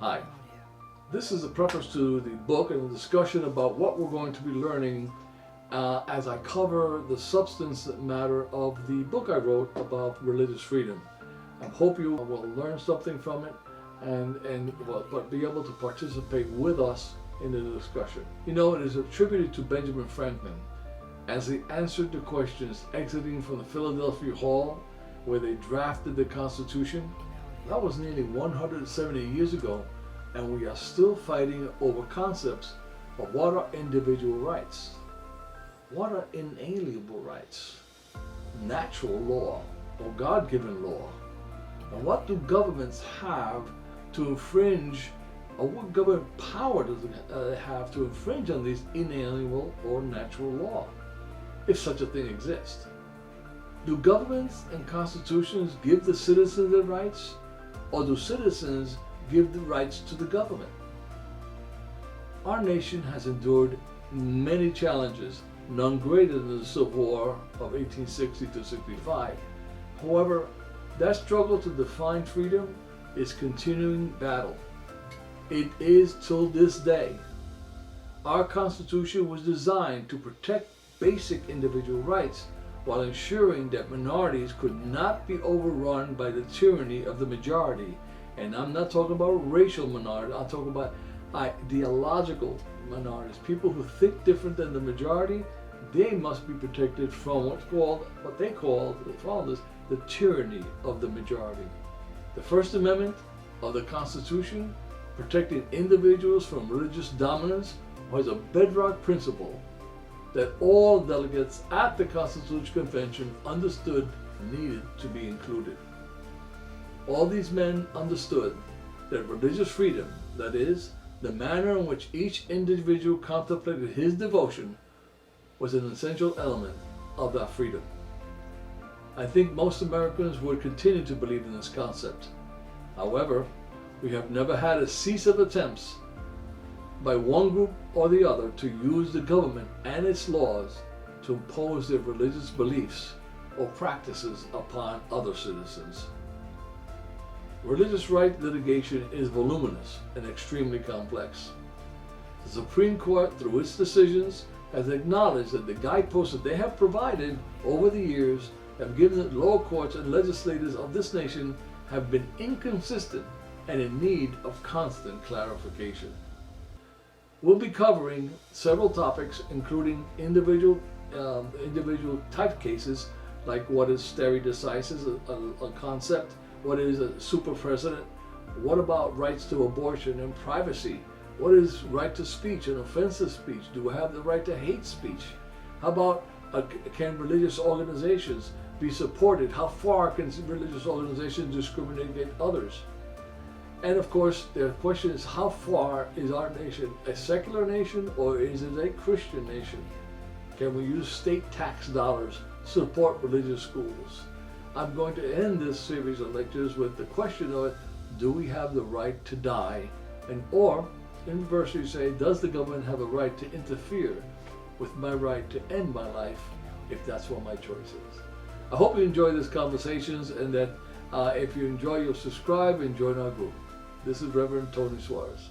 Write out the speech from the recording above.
Hi, this is a preface to the book and a discussion about what we're going to be learning as I cover the substance matter of the book I wrote about religious freedom. I hope you will learn something from it but be able to participate with us in the discussion. You know, it is attributed to Benjamin Franklin as he answered the questions exiting from the Philadelphia Hall where they drafted the Constitution. That was nearly 170 years ago, and we are still fighting over concepts of what are individual rights, what are inalienable rights, natural law or God-given law, and what do governments have to infringe, or what government power does it have to infringe on these inalienable or natural law, if such a thing exists. Do governments and constitutions give the citizens their rights, or do citizens give the rights to the government? Our nation has endured many challenges, none greater than the Civil War of 1860 to 65. However, that struggle to define freedom is continuing battle. It is till this day. Our Constitution was designed to protect basic individual rights while ensuring that minorities could not be overrun by the tyranny of the majority. And I'm not talking about racial minorities, I'm talking about ideological minorities. People who think different than the majority, they must be protected from what they call, the founders, the tyranny of the majority. The First Amendment of the Constitution, protecting individuals from religious dominance, was a bedrock principle that all delegates at the Constitutional Convention understood needed to be included. All these men understood that religious freedom, that is, the manner in which each individual contemplated his devotion, was an essential element of that freedom. I think most Americans would continue to believe in this concept. However, we have never had a cease of attempts by one group or the other to use the government and its laws to impose their religious beliefs or practices upon other citizens. Religious right litigation is voluminous and extremely complex. The Supreme Court, through its decisions, has acknowledged that the guideposts that they have provided over the years have given the lower courts and legislators of this nation have been inconsistent and in need of constant clarification. We'll be covering several topics, including individual type cases, like what is stare decisis, a concept, what is a super president, what about rights to abortion and privacy, what is right to speech and offensive speech, do we have the right to hate speech, how about can religious organizations be supported, how far can religious organizations discriminate against others? And of course, the question is, how far is our nation a secular nation or is it a Christian nation? Can we use state tax dollars to support religious schools? I'm going to end this series of lectures with the question of, do we have the right to die? Or, inversely say, does the government have a right to interfere with my right to end my life if that's what my choice is? I hope you enjoy these conversations, and that if you enjoy, you'll subscribe and join our group. This is Reverend Tony Suarez.